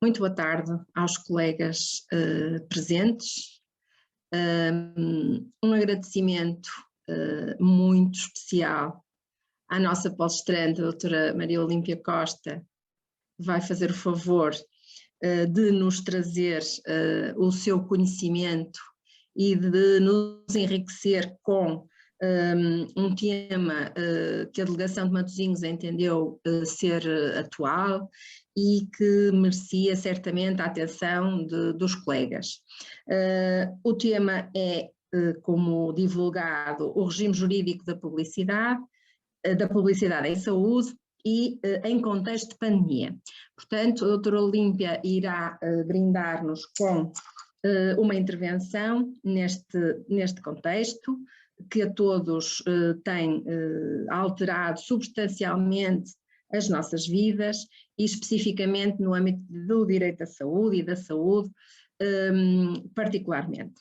Muito boa tarde aos colegas presentes. Um agradecimento muito especial à nossa palestrante, a doutora Maria Olímpia Costa, que vai fazer o favor de nos trazer o seu conhecimento e de nos enriquecer com um tema que a Delegação de Matosinhos entendeu ser atual e que merecia certamente a atenção dos colegas. O tema é, como divulgado, o regime jurídico da publicidade em saúde e em contexto de pandemia. Portanto, a doutora Olímpia irá brindar-nos com uma intervenção neste contexto, que a todos tem alterado substancialmente as nossas vidas e especificamente no âmbito do direito à saúde e da saúde particularmente.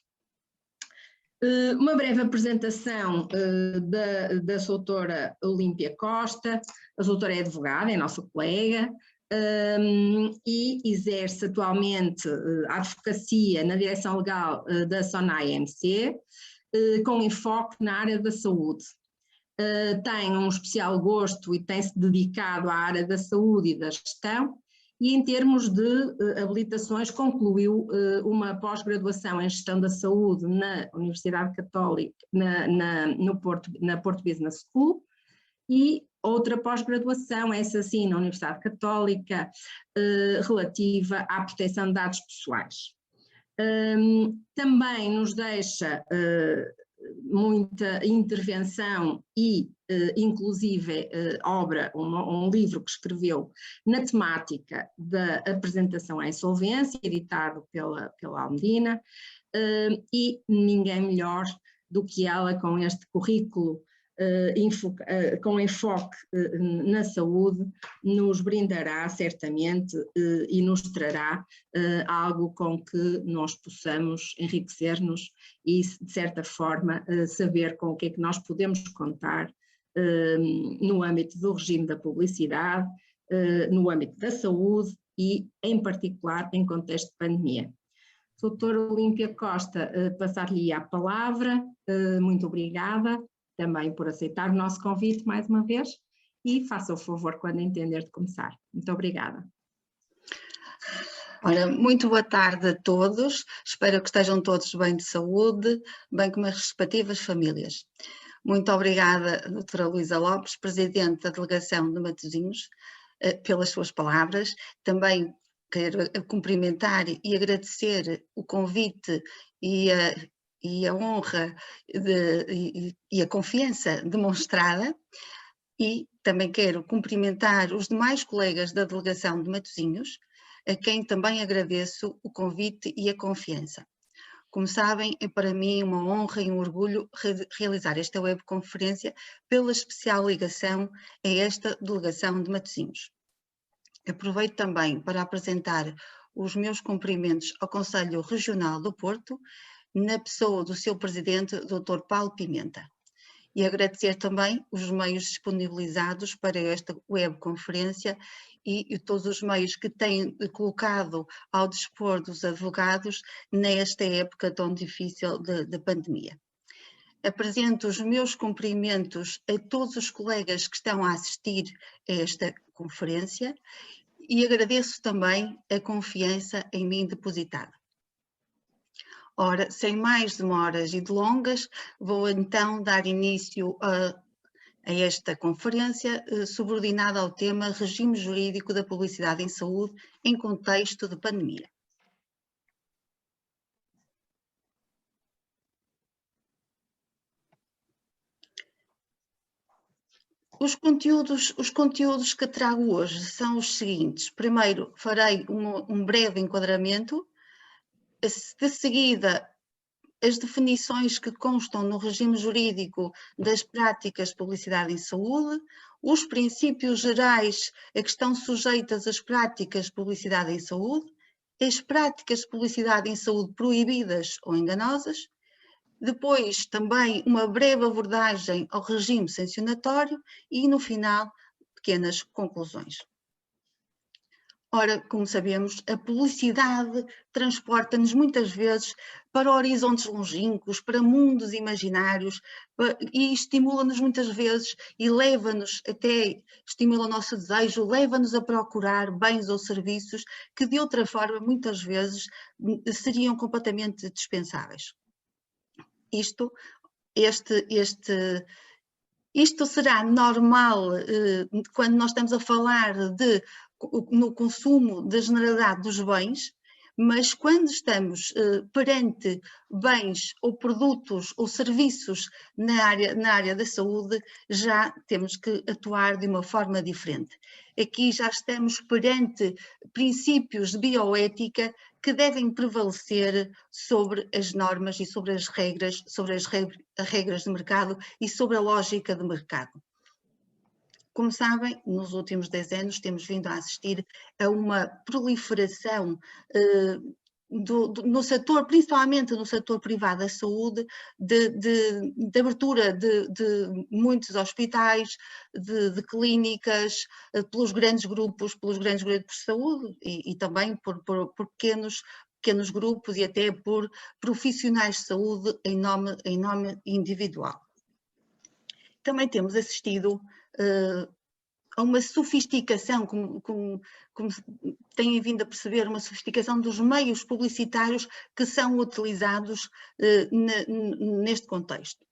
Uma breve apresentação da doutora Olímpia Costa. A doutora é advogada, é nossa colega, e exerce atualmente a advocacia na direção legal da SONAI-MC, com enfoque na área da saúde. Tem um especial gosto e tem-se dedicado à área da saúde e da gestão, e em termos de habilitações concluiu uma pós-graduação em gestão da saúde na Universidade Católica, na Porto Business School, e outra pós-graduação, essa sim, na Universidade Católica, relativa à proteção de dados pessoais. Também nos deixa muita intervenção e inclusive um livro que escreveu na temática da apresentação à insolvência, editado pela Almedina, e ninguém melhor do que ela com este currículo com enfoque na saúde, nos brindará certamente e nos trará algo com que nós possamos enriquecer-nos e, de certa forma, saber com o que é que nós podemos contar no âmbito do regime da publicidade, no âmbito da saúde e, em particular, em contexto de pandemia. Doutora Olímpia Costa, passar-lhe a palavra. Muito obrigada também por aceitar o nosso convite mais uma vez e faça o favor quando entender de começar. Muito obrigada. Ora, muito boa tarde a todos, espero que estejam todos bem de saúde, bem como as respectivas famílias. Muito obrigada, doutora Luísa Lopes, Presidente da Delegação de Matosinhos, pelas suas palavras. Também quero cumprimentar e agradecer o convite e a honra e a confiança demonstrada, e também quero cumprimentar os demais colegas da Delegação de Matosinhos, a quem também agradeço o convite e a confiança. Como sabem, é para mim uma honra e um orgulho realizar esta webconferência pela especial ligação a esta Delegação de Matosinhos. Aproveito também para apresentar os meus cumprimentos ao Conselho Regional do Porto, na pessoa do seu presidente, Dr. Paulo Pimenta. E agradecer também os meios disponibilizados para esta webconferência e todos os meios que têm colocado ao dispor dos advogados nesta época tão difícil de pandemia. Apresento os meus cumprimentos a todos os colegas que estão a assistir a esta conferência e agradeço também a confiança em mim depositada. Ora, sem mais demoras e delongas, vou então dar início a esta conferência subordinada ao tema Regime Jurídico da Publicidade em Saúde em contexto de pandemia. Os conteúdos que trago hoje são os seguintes. Primeiro, farei um breve enquadramento. De seguida, as definições que constam no regime jurídico das práticas de publicidade em saúde, os princípios gerais a que estão sujeitas as práticas de publicidade em saúde, as práticas de publicidade em saúde proibidas ou enganosas, depois também uma breve abordagem ao regime sancionatório e, no final, pequenas conclusões. Ora, como sabemos, a publicidade transporta-nos muitas vezes para horizontes longínquos, para mundos imaginários, e estimula-nos muitas vezes e leva-nos até, estimula o nosso desejo, leva-nos a procurar bens ou serviços que de outra forma muitas vezes seriam completamente dispensáveis. Isto será normal quando nós estamos a falar no consumo da generalidade dos bens, mas quando estamos perante bens ou produtos ou serviços na área da saúde, já temos que atuar de uma forma diferente. Aqui já estamos perante princípios de bioética que devem prevalecer sobre as normas e sobre as regras de mercado e sobre a lógica de mercado. Como sabem, nos últimos 10 anos temos vindo a assistir a uma proliferação no setor, principalmente no setor privado da saúde, de abertura de muitos hospitais, de clínicas, pelos grandes grupos de saúde e também por pequenos grupos e até por profissionais de saúde em nome individual. Também temos assistido a uma sofisticação, como têm vindo a perceber, uma sofisticação dos meios publicitários que são utilizados neste contexto.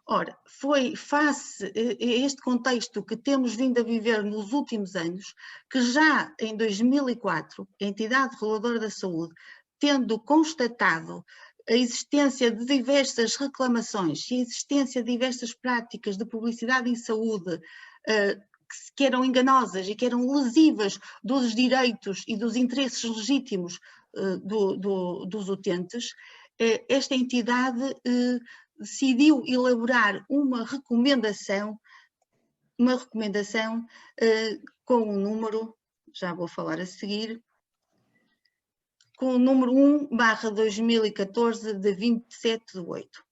Ora, foi face a este contexto que temos vindo a viver nos últimos anos, que já em 2004, a Entidade Reguladora da Saúde, tendo constatado a existência de diversas reclamações e a existência de diversas práticas de publicidade em saúde que eram enganosas e que eram lesivas dos direitos e dos interesses legítimos dos utentes, esta entidade decidiu elaborar uma recomendação com o número, já vou falar a seguir, com o número 1/2014 de 27/8.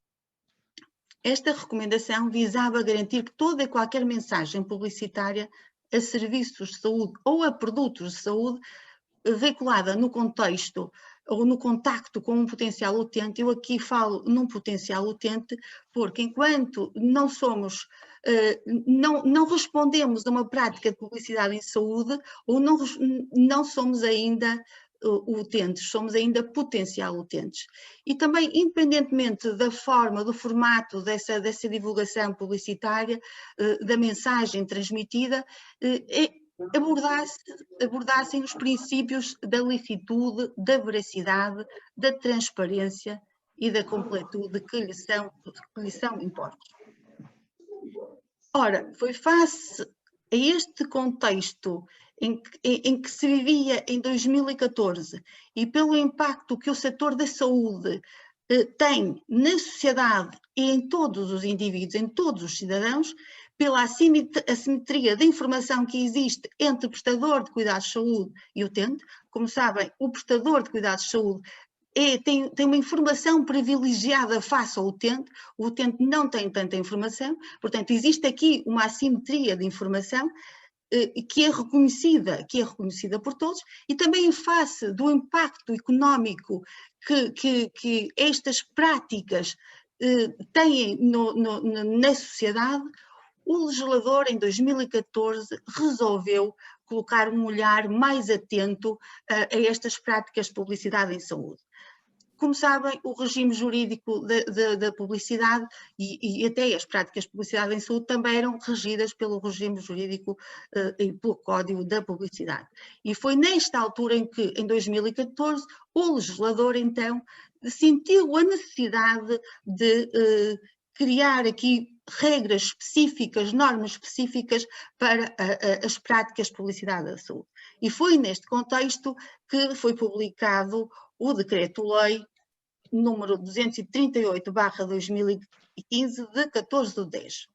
Esta recomendação visava garantir que toda e qualquer mensagem publicitária a serviços de saúde ou a produtos de saúde veiculada no contexto ou no contacto com um potencial utente, eu aqui falo num potencial utente, porque enquanto não respondemos a uma prática de publicidade em saúde, ou não somos ainda utentes, somos ainda potencial utentes. E também, independentemente da forma, do formato dessa divulgação publicitária, da mensagem transmitida, abordassem os princípios da licitude, da veracidade, da transparência e da completude que lhe são impostos. Ora, foi face a este contexto em que se vivia em 2014 e pelo impacto que o setor da saúde tem na sociedade e em todos os indivíduos, em todos os cidadãos, pela assimetria da informação que existe entre o prestador de cuidados de saúde e o utente. Como sabem, o prestador de cuidados de saúde tem uma informação privilegiada face ao utente, o utente não tem tanta informação, portanto existe aqui uma assimetria de informação que é reconhecida por todos, e também em face do impacto económico que estas práticas têm na sociedade, o legislador em 2014 resolveu colocar um olhar mais atento a estas práticas de publicidade em saúde. Como sabem, o regime jurídico da publicidade e até as práticas de publicidade em saúde também eram regidas pelo regime jurídico e pelo Código da Publicidade. E foi nesta altura em que, em 2014, o legislador, então, sentiu a necessidade de criar aqui regras específicas, normas específicas para as práticas de publicidade da saúde. E foi neste contexto que foi publicado o Decreto-Lei número 238/2015 de 14/10.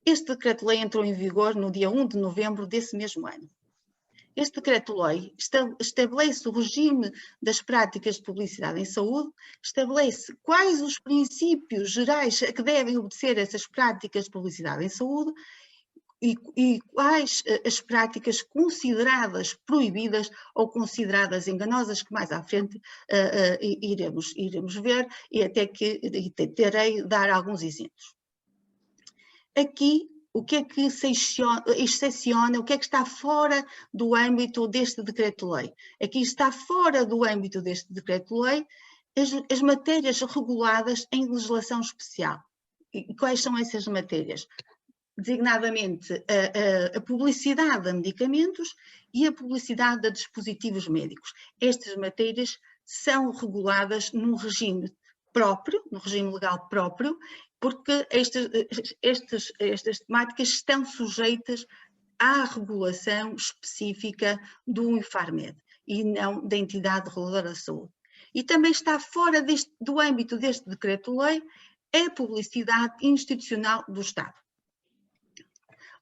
Este Decreto-Lei entrou em vigor no dia 1 de novembro desse mesmo ano. Este Decreto-Lei estabelece o regime das práticas de publicidade em saúde, estabelece quais os princípios gerais a que devem obedecer essas práticas de publicidade em saúde, e quais as práticas consideradas proibidas ou consideradas enganosas, que mais à frente iremos ver, e até que tentarei dar alguns exemplos. Aqui, o que é que se excepciona, o que é que está fora do âmbito deste decreto-lei? Aqui está fora do âmbito deste decreto-lei as matérias reguladas em legislação especial. E quais são essas matérias? Designadamente a publicidade a medicamentos e a publicidade de dispositivos médicos. Estas matérias são reguladas num regime próprio, no regime legal próprio, porque estas temáticas estão sujeitas à regulação específica do Infarmed e não da entidade reguladora da saúde. E também está fora do âmbito deste decreto-lei a publicidade institucional do Estado.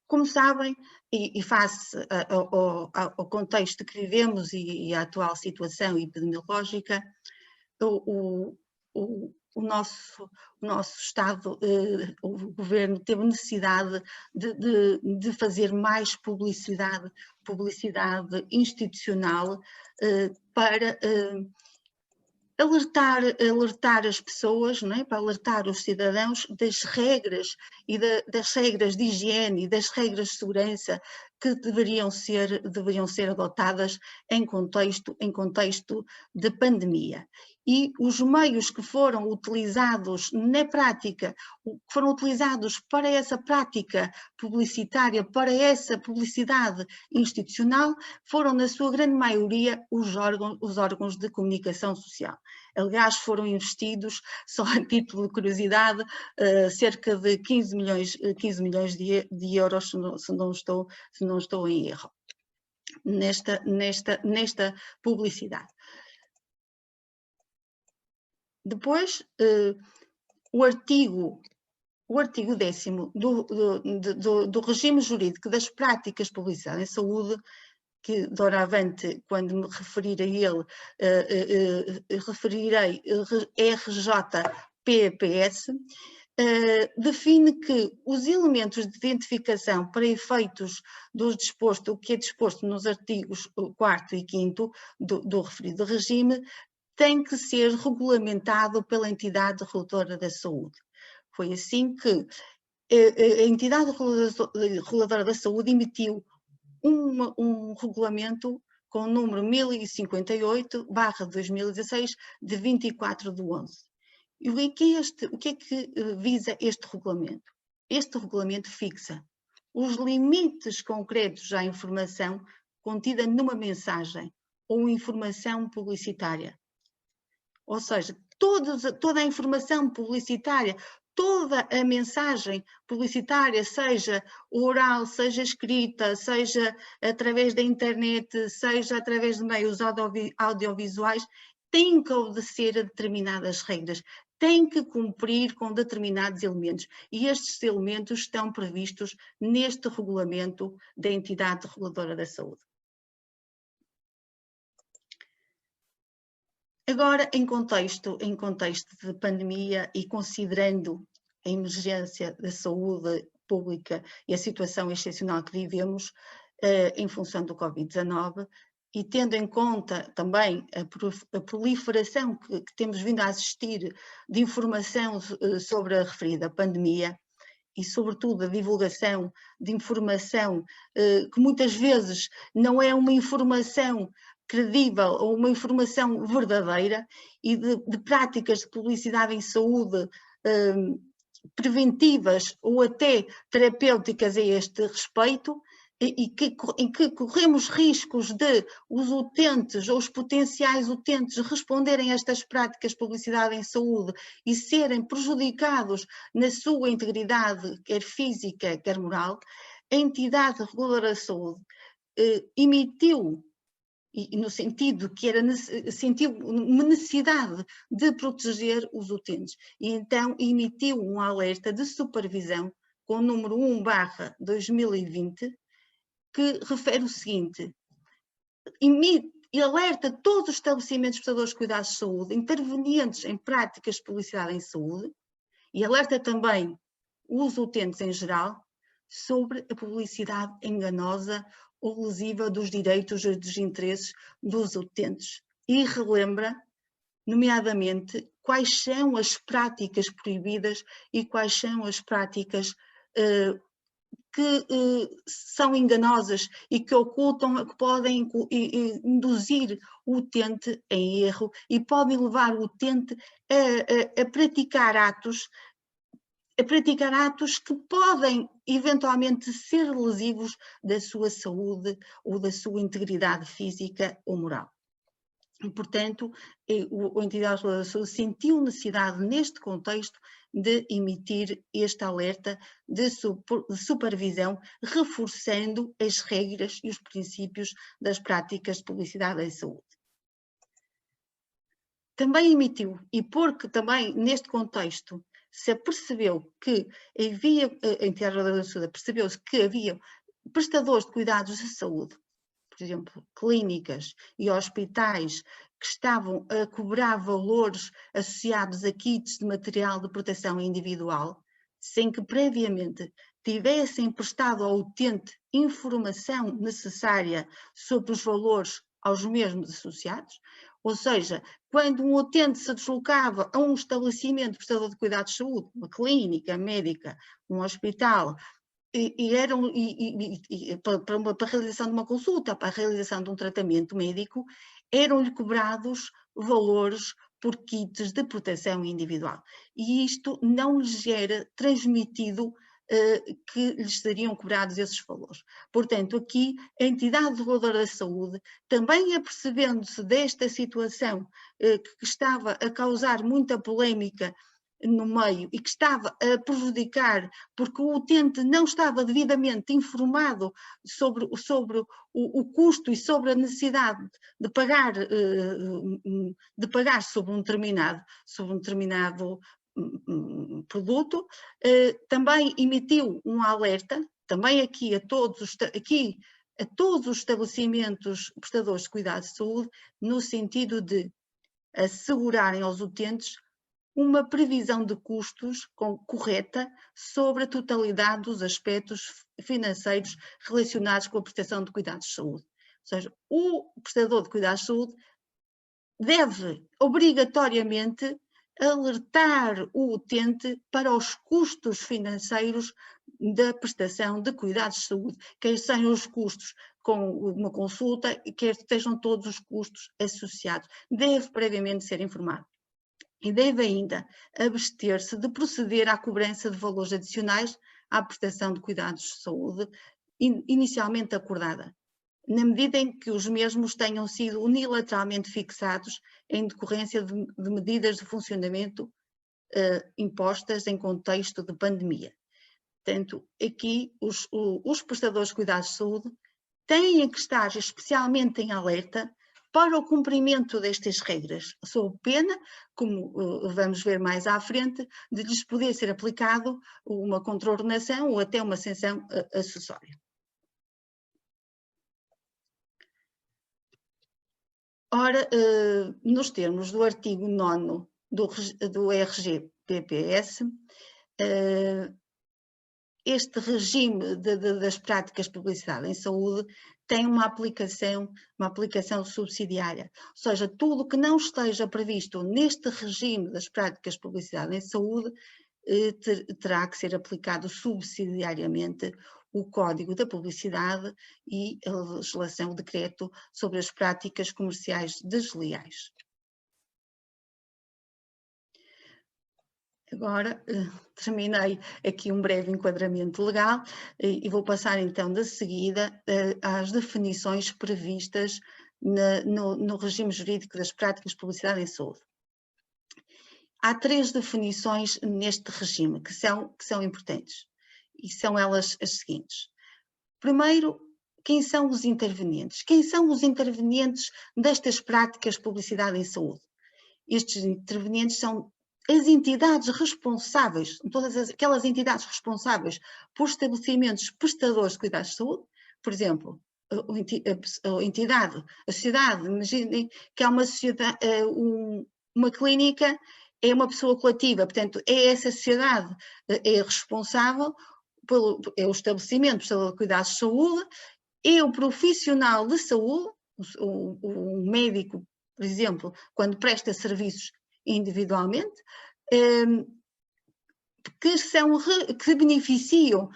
Como sabem, e face ao contexto que vivemos e à atual situação epidemiológica, o nosso Estado, o Governo teve necessidade de fazer mais publicidade institucional para alertar as pessoas, não é? Para alertar os cidadãos das regras e das regras de higiene e das regras de segurança que deveriam ser adotadas em contexto de pandemia. E os meios que foram utilizados na prática, que foram utilizados para essa prática publicitária, para essa publicidade institucional, foram, na sua grande maioria, os órgãos de comunicação social. Aliás, foram investidos, só a título de curiosidade, cerca de 15 milhões de euros, se não estou em erro, nesta publicidade. Depois, o artigo 10º do regime jurídico das práticas de publicidade em saúde, que doravante, quando me referir a ele, referirei RJPPS, define que os elementos de identificação para efeitos do que é disposto nos artigos 4º e 5º do referido regime, tem que ser regulamentado pela entidade reguladora da saúde. Foi assim que a entidade reguladora da saúde emitiu um regulamento com o número 1058/2016, de 24/11. E o que é que visa este regulamento? Este regulamento fixa os limites concretos à informação contida numa mensagem ou informação publicitária. Ou seja, toda a informação publicitária, toda a mensagem publicitária, seja oral, seja escrita, seja através da internet, seja através de meios audiovisuais, tem que obedecer a determinadas regras, tem que cumprir com determinados elementos, e estes elementos estão previstos neste regulamento da entidade reguladora da saúde. Agora, em contexto de pandemia e considerando a emergência da saúde pública e a situação excepcional que vivemos em função do Covid-19, e tendo em conta também a proliferação que temos vindo a assistir de informação sobre a referida pandemia, e sobretudo a divulgação de informação que muitas vezes não é uma informação credível ou uma informação verdadeira, e de práticas de publicidade em saúde preventivas ou até terapêuticas a este respeito, em que corremos riscos de os utentes ou os potenciais utentes responderem a estas práticas de publicidade em saúde e serem prejudicados na sua integridade, quer física, quer moral, a entidade reguladora da saúde emitiu, e no sentido que sentiu uma necessidade de proteger os utentes, e então emitiu um alerta de supervisão com o número 1/2020, que refere o seguinte: emite e alerta todos os estabelecimentos prestadores de cuidados de saúde intervenientes em práticas de publicidade em saúde, e alerta também os utentes em geral sobre a publicidade enganosa ou lesiva dos direitos e dos interesses dos utentes e relembra, nomeadamente, quais são as práticas proibidas e quais são as práticas que são enganosas e que ocultam, que podem induzir o utente em erro e podem levar o utente a praticar atos que podem eventualmente ser lesivos da sua saúde ou da sua integridade física ou moral. E, portanto, a entidade reguladora da saúde sentiu necessidade, neste contexto, de emitir este alerta de supervisão, reforçando as regras e os princípios das práticas de publicidade em saúde. Também emitiu, e porque também neste contexto se apercebeu que havia, a entidade reguladora da saúde percebeu-se que havia prestadores de cuidados de saúde, por exemplo, clínicas e hospitais que estavam a cobrar valores associados a kits de material de proteção individual, sem que previamente tivessem prestado ao utente informação necessária sobre os valores aos mesmos associados, ou seja, quando um utente se deslocava a um estabelecimento prestador de cuidados de saúde, uma clínica médica, um hospital, para a realização de uma consulta, para a realização de um tratamento médico, eram-lhe cobrados valores por kits de proteção individual. E isto não lhes era transmitido que lhes seriam cobrados esses valores. Portanto, aqui a entidade reguladora da saúde, também apercebendo-se desta situação que estava a causar muita polémica no meio e que estava a prejudicar porque o utente não estava devidamente informado sobre o custo e sobre a necessidade de pagar sobre um determinado produto, também emitiu um alerta, também aqui a todos os estabelecimentos prestadores de cuidados de saúde, no sentido de assegurarem aos utentes uma previsão de custos correta sobre a totalidade dos aspectos financeiros relacionados com a prestação de cuidados de saúde. Ou seja, o prestador de cuidados de saúde deve obrigatoriamente alertar o utente para os custos financeiros da prestação de cuidados de saúde, quer sejam os custos com uma consulta, quer estejam todos os custos associados. Deve previamente ser informado. E deve ainda abster-se de proceder à cobrança de valores adicionais à prestação de cuidados de saúde inicialmente acordada, na medida em que os mesmos tenham sido unilateralmente fixados em decorrência de medidas de funcionamento impostas em contexto de pandemia. Portanto, aqui os prestadores de cuidados de saúde têm que estar especialmente em alerta para o cumprimento destas regras, sob pena, como vamos ver mais à frente, de lhes poder ser aplicado uma contraordenação ou até uma sanção acessória. Ora, nos termos do artigo 9º do RGPPS, este regime das práticas de publicidade em saúde tem uma aplicação subsidiária, ou seja, tudo que não esteja previsto neste regime das práticas de publicidade em saúde terá que ser aplicado subsidiariamente o Código da Publicidade e a legislação, o decreto sobre as práticas comerciais desleais. Agora, terminei aqui um breve enquadramento legal e vou passar então de seguida às definições previstas no regime jurídico das práticas de publicidade em saúde. Há 3 definições neste regime que são importantes e são elas as seguintes. Primeiro, quem são os intervenientes? Quem são os intervenientes destas práticas de publicidade em saúde? Estes intervenientes são as entidades responsáveis, todas aquelas entidades responsáveis por estabelecimentos prestadores de cuidados de saúde, por exemplo, a entidade, a sociedade, imaginem que há uma sociedade, uma clínica é uma pessoa coletiva, portanto, é essa sociedade é responsável é o estabelecimento prestador de cuidados de saúde, é o profissional de saúde, o médico, por exemplo, quando presta serviços individualmente, que beneficiam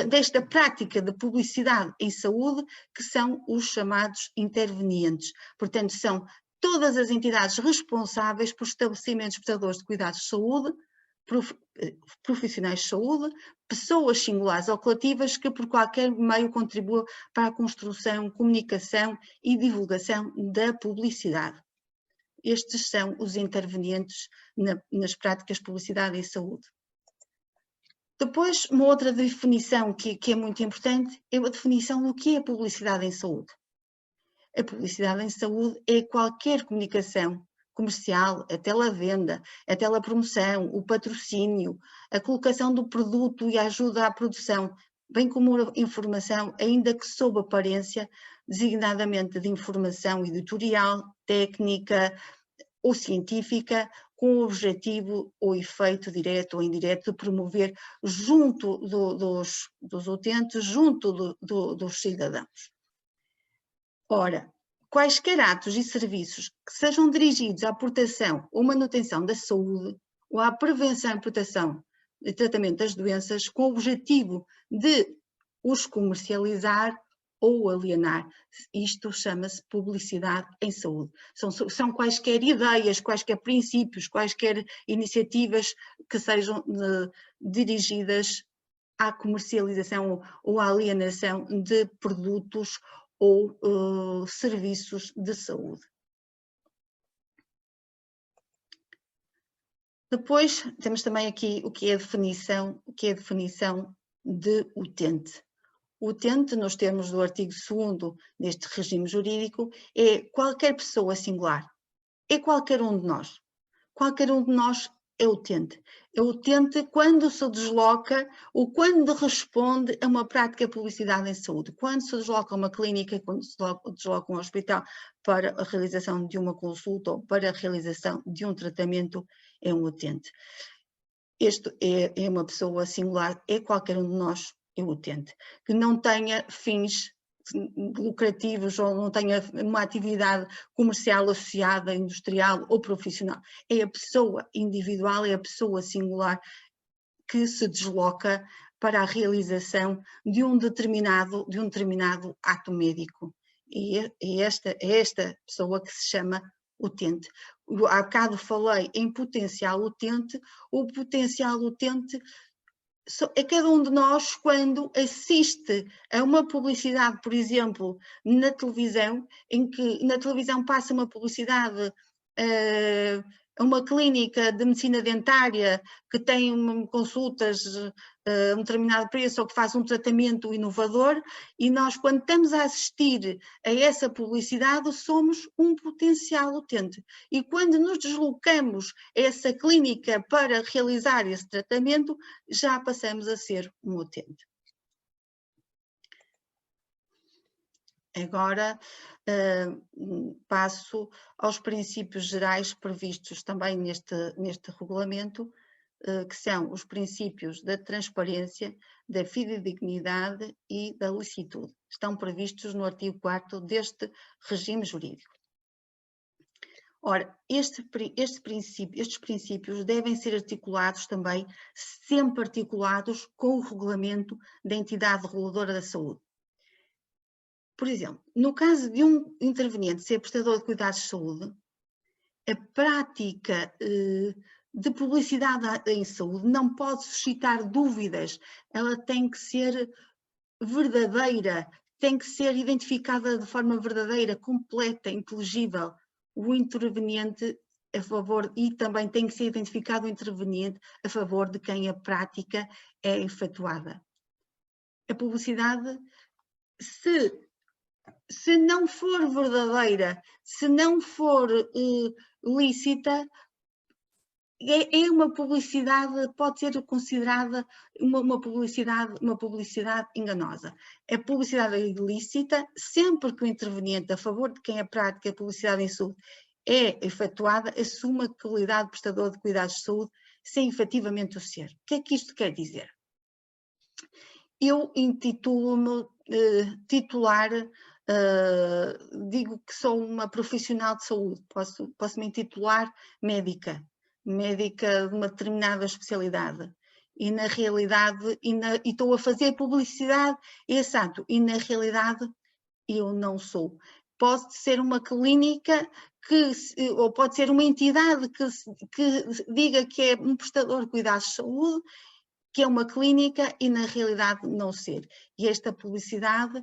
desta prática de publicidade em saúde, que são os chamados intervenientes. Portanto, são todas as entidades responsáveis por estabelecimentos prestadores de cuidados de saúde, profissionais de saúde, pessoas singulares ou coletivas que por qualquer meio contribuam para a construção, comunicação e divulgação da publicidade. Estes são os intervenientes nas práticas de publicidade em saúde. Depois, uma outra definição que é muito importante é a definição do que é publicidade em saúde. A publicidade em saúde é qualquer comunicação comercial, a telavenda, a telepromoção, o patrocínio, a colocação do produto e a ajuda à produção, bem como a informação, ainda que sob aparência, designadamente de informação editorial, técnica ou científica, com o objetivo ou efeito direto ou indireto de promover junto dos utentes, junto dos cidadãos. Ora, quaisquer atos e serviços que sejam dirigidos à proteção ou manutenção da saúde ou à prevenção e proteção e tratamento das doenças com o objetivo de os comercializar ou alienar. Isto chama-se publicidade em saúde. São quaisquer ideias, quaisquer princípios, quaisquer iniciativas que sejam dirigidas à comercialização ou à alienação de produtos ou serviços de saúde. Depois temos também aqui o que é a definição de utente. O utente, nos termos do artigo 2º deste regime jurídico, é qualquer pessoa singular, é qualquer um de nós. Qualquer um de nós é utente. É utente quando se desloca ou quando responde a uma prática de publicidade em saúde. Quando se desloca a uma clínica, quando se desloca a um hospital para a realização de uma consulta ou para a realização de um tratamento, é um utente. Este é uma pessoa singular, é qualquer um de nós, é utente. Que não tenha fins lucrativos ou não tenha uma atividade comercial associada, industrial ou profissional. É a pessoa individual, é a pessoa singular que se desloca para a realização de um determinado ato médico. E é esta pessoa que se chama utente. Há bocado falei em potencial utente. O potencial utente é cada um de nós quando assiste a uma publicidade, por exemplo, na televisão, em que na televisão passa uma publicidade a uma clínica de medicina dentária que tem consultas a um determinado preço ou que faz um tratamento inovador, e nós, quando estamos a assistir a essa publicidade, somos um potencial utente. E quando nos deslocamos a essa clínica para realizar esse tratamento, já passamos a ser um utente. Agora passo aos princípios gerais previstos também neste regulamento, que são os princípios da transparência, da fidedignidade e da licitude. Estão previstos no artigo 4º deste regime jurídico. Ora, estes princípios devem ser articulados também, sempre articulados com o regulamento da entidade reguladora da saúde. Por exemplo, no caso de um interveniente ser prestador de cuidados de saúde, a prática de publicidade em saúde não pode suscitar dúvidas, ela tem que ser verdadeira, tem que ser identificada de forma verdadeira, completa, inteligível. O interveniente a favor, e também tem que ser identificado o interveniente a favor de quem a prática é efetuada. A publicidade, se não for verdadeira, se não for lícita, é uma publicidade, pode ser considerada uma publicidade enganosa. A publicidade é ilícita sempre que o interveniente a favor de quem a prática a publicidade em saúde é efetuada, assume a qualidade de prestador de cuidados de saúde sem efetivamente o ser. O que é que isto quer dizer? eu intitulo-me titular, digo que sou uma profissional de saúde, posso me intitular médica de uma determinada especialidade. E na realidade, e estou a fazer publicidade, exato, e na realidade eu não sou. Pode ser uma clínica ou pode ser uma entidade que diga que é um prestador de cuidados de saúde, que é uma clínica e na realidade não ser. E esta publicidade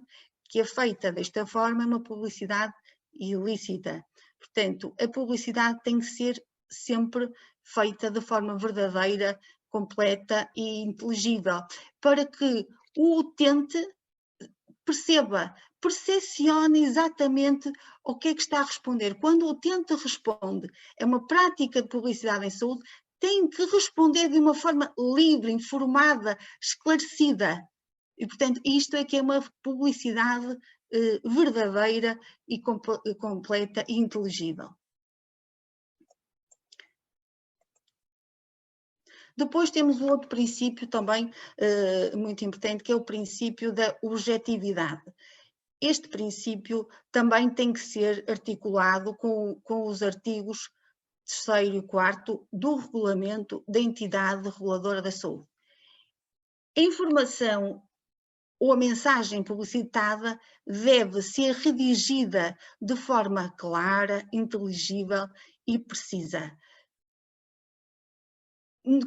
que é feita desta forma é uma publicidade ilícita. Portanto, a publicidade tem que ser sempre feita de forma verdadeira, completa e inteligível, para que o utente perceba, percepcione exatamente o que é que está a responder. Quando o utente responde, é uma prática de publicidade em saúde, tem que responder de uma forma livre, informada, esclarecida. E, portanto, isto é que é uma publicidade verdadeira e completa e inteligível. Depois temos um outro princípio também muito importante, que é o princípio da objetividade. Este princípio também tem que ser articulado com os artigos 3º e 4º do regulamento da entidade reguladora da saúde. A informação ou a mensagem publicitada deve ser redigida de forma clara, inteligível e precisa,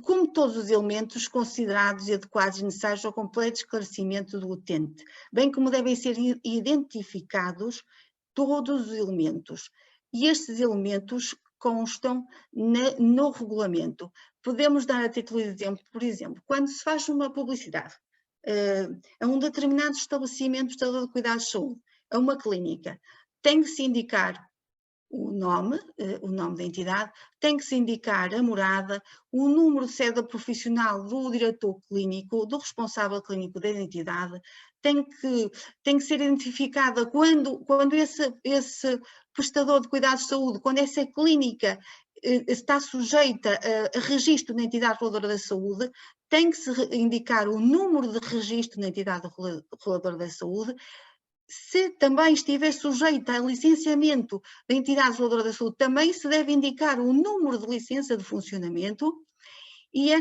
como todos os elementos considerados e adequados e necessários ao completo esclarecimento do utente, bem como devem ser identificados todos os elementos. E estes elementos constam no regulamento. Podemos dar a título de exemplo, por exemplo, quando se faz uma publicidade a um determinado estabelecimento de cuidados de saúde, a uma clínica, tem que se indicar o nome da entidade, tem que se indicar a morada, o número de sede profissional do diretor clínico, do responsável clínico da entidade, tem que ser identificada quando esse prestador de cuidados de saúde, quando essa clínica está sujeita a registro na entidade reguladora da saúde, tem que se indicar o número de registro na entidade reguladora da saúde. Se também estiver sujeita a licenciamento da entidade reguladora da saúde, também se deve indicar o número de licença de funcionamento e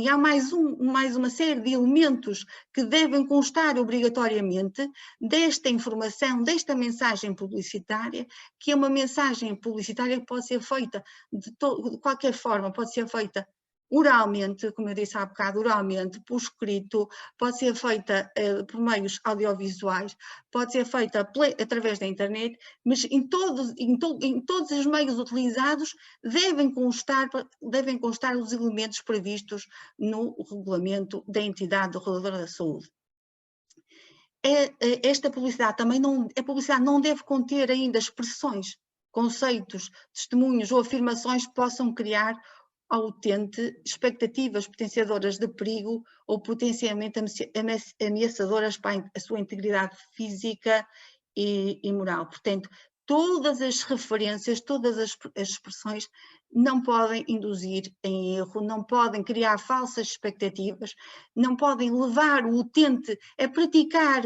há mais uma série de elementos que devem constar obrigatoriamente desta informação, desta mensagem publicitária, que é uma mensagem publicitária que pode ser feita de qualquer forma, pode ser feita oralmente, como eu disse há bocado, oralmente, por escrito, pode ser feita por meios audiovisuais, pode ser feita através da internet, mas em todos os meios utilizados devem constar os elementos previstos no regulamento da entidade reguladora da saúde. Esta publicidade não deve conter ainda expressões, conceitos, testemunhos ou afirmações que possam criar ao utente expectativas potenciadoras de perigo ou potencialmente ameaçadoras para a sua integridade física e moral. Portanto, todas as referências, todas as expressões não podem induzir em erro, não podem criar falsas expectativas, não podem levar o utente a praticar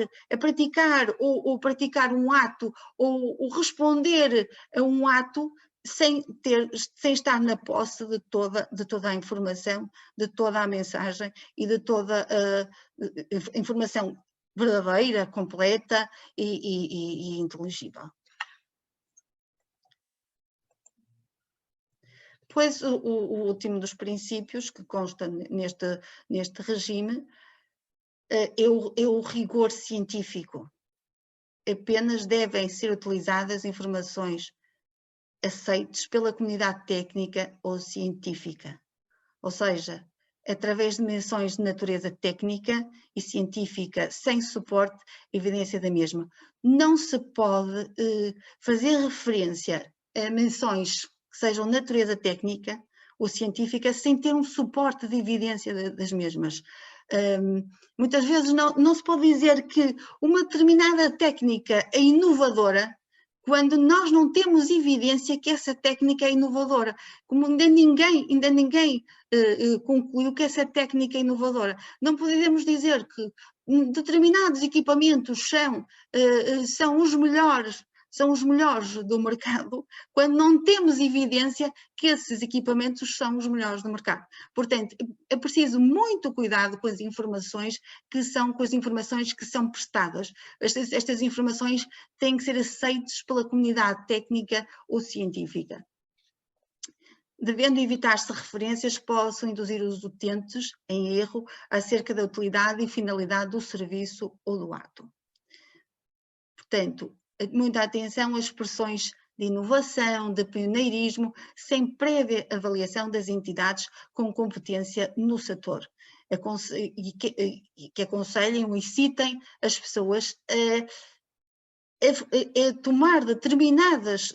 ou praticar um ato ou responder a um ato sem estar na posse de toda a informação, de toda a mensagem e de toda a informação verdadeira, completa e inteligível. Pois o último dos princípios que consta neste regime é o rigor científico. Apenas devem ser utilizadas informações aceites pela comunidade técnica ou científica, ou seja, através de menções de natureza técnica e científica sem suporte e evidência da mesma. Não se pode fazer referência a menções que sejam de natureza técnica ou científica sem ter um suporte de evidência das mesmas. Muitas vezes não se pode dizer que uma determinada técnica é inovadora quando nós não temos evidência que essa técnica é inovadora, como ainda ninguém concluiu que essa técnica é inovadora. Não podemos dizer que determinados equipamentos são os melhores do mercado, quando não temos evidência que esses equipamentos são os melhores do mercado. Portanto, é preciso muito cuidado com as informações que são prestadas. Estas informações têm que ser aceitas pela comunidade técnica ou científica, devendo evitar-se referências que possam induzir os utentes em erro acerca da utilidade e finalidade do serviço ou do ato. Portanto, muita atenção às expressões de inovação, de pioneirismo, sem prévia avaliação das entidades com competência no setor, e que aconselhem ou incitem as pessoas a tomar determinadas,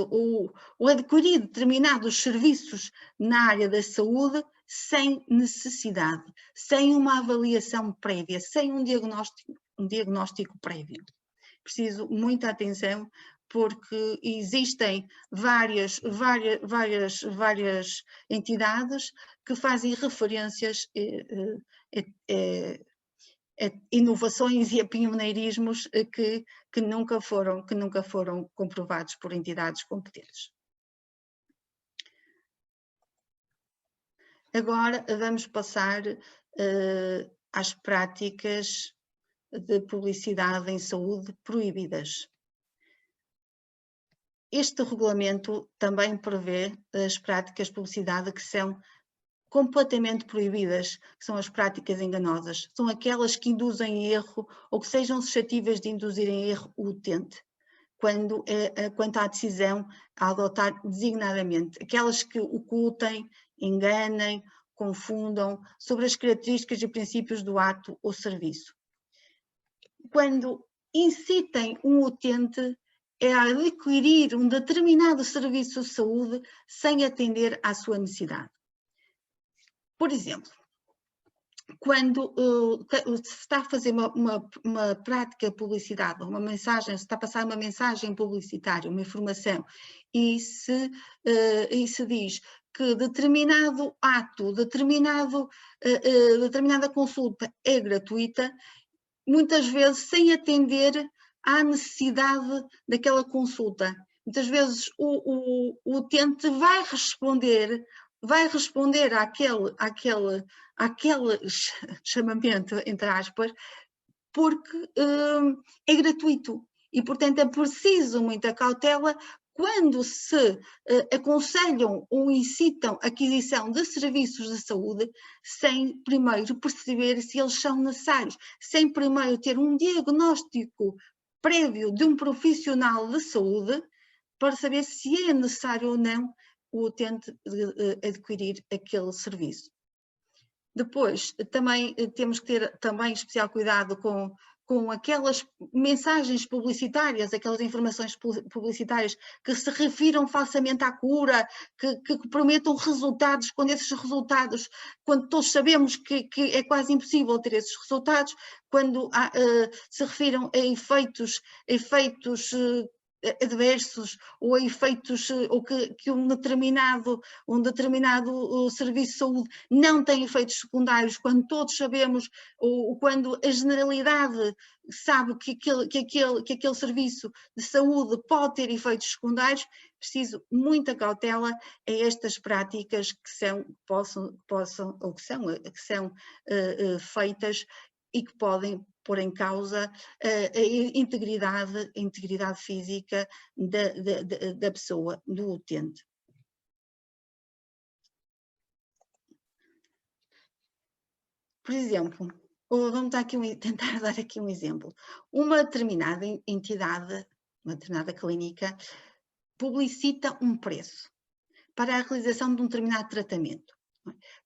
ou adquirir determinados serviços na área da saúde sem necessidade, sem uma avaliação prévia, sem um diagnóstico prévio. Preciso muita atenção, porque existem várias entidades que fazem referências a inovações e a pioneirismos que nunca foram comprovados por entidades competentes. Agora vamos passar às práticas de publicidade em saúde proibidas. Este regulamento também prevê as práticas de publicidade que são completamente proibidas, que são as práticas enganosas. São aquelas que induzem em erro ou que sejam suscetíveis de induzir em erro o utente, quanto à decisão a adotar designadamente. Aquelas que ocultem, enganem, confundam sobre as características e princípios do ato ou serviço. Quando incitem um utente a adquirir um determinado serviço de saúde sem atender à sua necessidade. Por exemplo, quando se está a fazer uma prática de publicidade, uma mensagem, se está a passar uma mensagem publicitária, uma informação, e se diz que determinado ato, determinada consulta é gratuita, muitas vezes sem atender à necessidade daquela consulta. Muitas vezes o utente vai responder àquele chamamento, entre aspas, porque é gratuito e, portanto, é preciso muita cautela quando se aconselham ou incitam a aquisição de serviços de saúde sem primeiro perceber se eles são necessários, sem primeiro ter um diagnóstico prévio de um profissional de saúde para saber se é necessário ou não o utente adquirir aquele serviço. Depois, também temos que ter especial cuidado com aquelas mensagens publicitárias, aquelas informações publicitárias que se refiram falsamente à cura, que prometam resultados, quando todos sabemos que é quase impossível ter esses resultados, quando se refiram a efeitos adversos ou a efeitos, ou que um determinado serviço de saúde não tem efeitos secundários, quando todos sabemos, ou quando a generalidade sabe que aquele serviço de saúde pode ter efeitos secundários. Preciso muita cautela a estas práticas que são feitas e que podem pôr em causa a integridade física da pessoa, do utente. Por exemplo, vamos tentar dar aqui um exemplo. Uma determinada entidade, uma determinada clínica, publicita um preço para a realização de um determinado tratamento,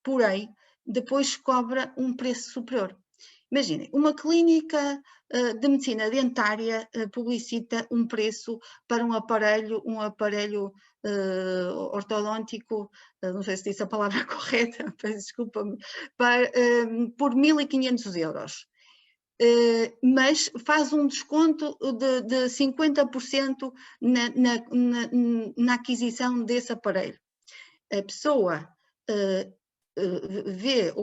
porém, depois cobra um preço superior. Imaginem, uma clínica de medicina dentária publicita um preço para um aparelho ortodôntico, não sei se disse a palavra correta, peço desculpa-me, por 1.500 euros. mas faz um desconto de 50% na aquisição desse aparelho. A pessoa vê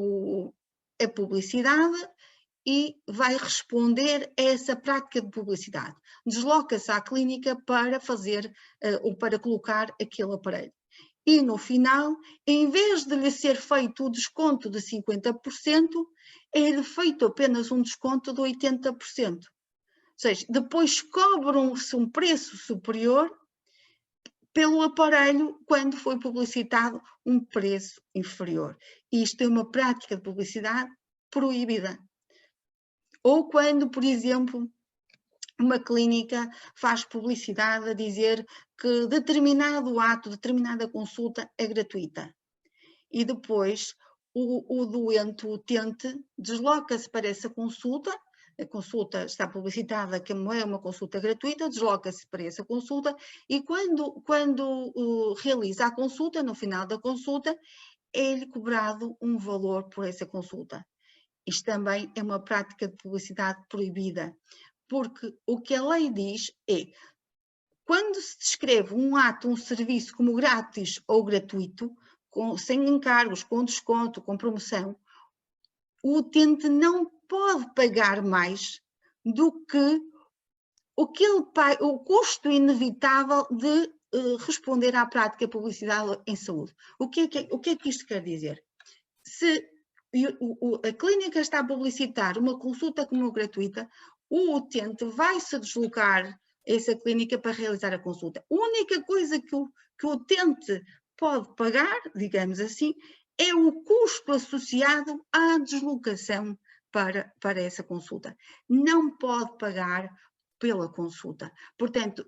a publicidade e vai responder a essa prática de publicidade. Desloca-se à clínica para fazer ou para colocar aquele aparelho. E no final, em vez de lhe ser feito o desconto de 50%, é-lhe feito apenas um desconto de 80%. Ou seja, depois cobram-se um preço superior pelo aparelho quando foi publicitado um preço inferior. Isto é uma prática de publicidade proibida. Ou quando, por exemplo, uma clínica faz publicidade a dizer que determinado ato, determinada consulta é gratuita. E depois o doente, o utente, desloca-se para essa consulta, a consulta está publicitada que é uma consulta gratuita, desloca-se para essa consulta e quando realiza a consulta, no final da consulta, é-lhe cobrado um valor por essa consulta. Isto também é uma prática de publicidade proibida, porque o que a lei diz é, quando se descreve um ato, um serviço como grátis ou gratuito, sem encargos, com desconto, com promoção, o utente não pode pagar mais do que o custo inevitável de responder à prática de publicidade em saúde. O que é que isto quer dizer? Se a clínica está a publicitar uma consulta como gratuita, o utente vai se deslocar a essa clínica para realizar a consulta. A única coisa que o utente pode pagar, digamos assim, é o custo associado à deslocação para essa consulta. Não pode pagar pela consulta. Portanto,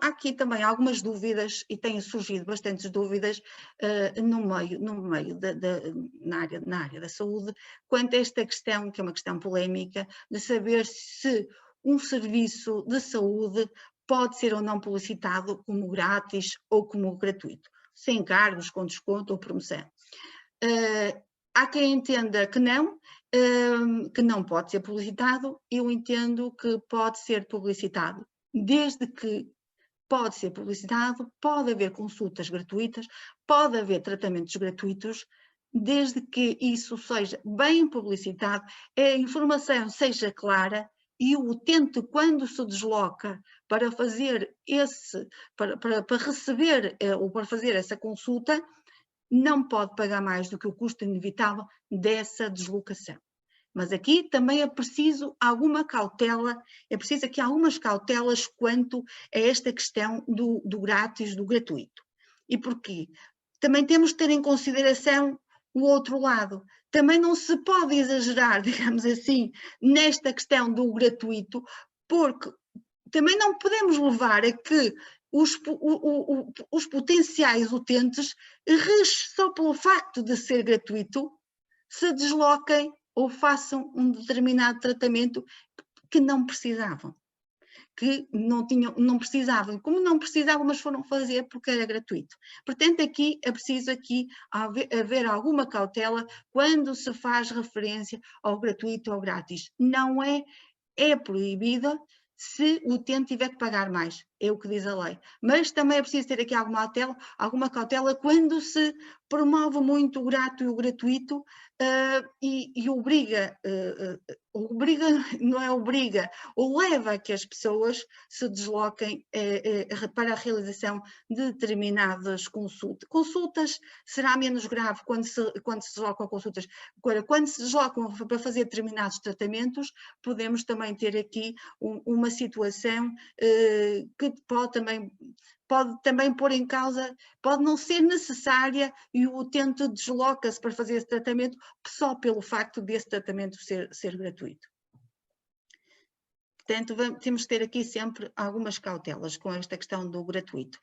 há aqui também algumas dúvidas, e têm surgido bastantes dúvidas na área da saúde, quanto a esta questão, que é uma questão polémica, de saber se um serviço de saúde pode ser ou não publicitado como grátis ou como gratuito, sem encargos, com desconto ou promoção. Há quem entenda que não pode ser publicitado. Eu entendo que pode ser publicitado. Desde que pode ser publicitado, pode haver consultas gratuitas, pode haver tratamentos gratuitos, desde que isso seja bem publicitado, a informação seja clara e o utente, quando se desloca para fazer para receber ou para fazer essa consulta, não pode pagar mais do que o custo inevitável dessa deslocação. Mas aqui também é preciso alguma cautela, é preciso aqui algumas cautelas quanto a esta questão do grátis, do gratuito. E porquê? Também temos de ter em consideração o outro lado. Também não se pode exagerar, digamos assim, nesta questão do gratuito, porque também não podemos levar a que os potenciais utentes, só pelo facto de ser gratuito, se desloquem ou façam um determinado tratamento que não precisavam, não precisavam, como não precisavam, mas foram fazer porque era gratuito. Portanto, aqui é preciso haver alguma cautela quando se faz referência ao gratuito ou grátis. Não é proibido se o utente tiver que pagar mais, é o que diz a lei. Mas também é preciso ter aqui alguma cautela quando se promove muito o grato e o gratuito e obriga, não é obriga, ou leva a que as pessoas se desloquem para a realização de determinadas consultas. Consultas será menos grave quando se deslocam a consultas. Agora, quando se deslocam para fazer determinados tratamentos, podemos também ter aqui uma situação que pode também pôr em causa, pode não ser necessária e o utente desloca-se para fazer esse tratamento só pelo facto desse tratamento ser gratuito. Portanto, temos que ter aqui sempre algumas cautelas com esta questão do gratuito.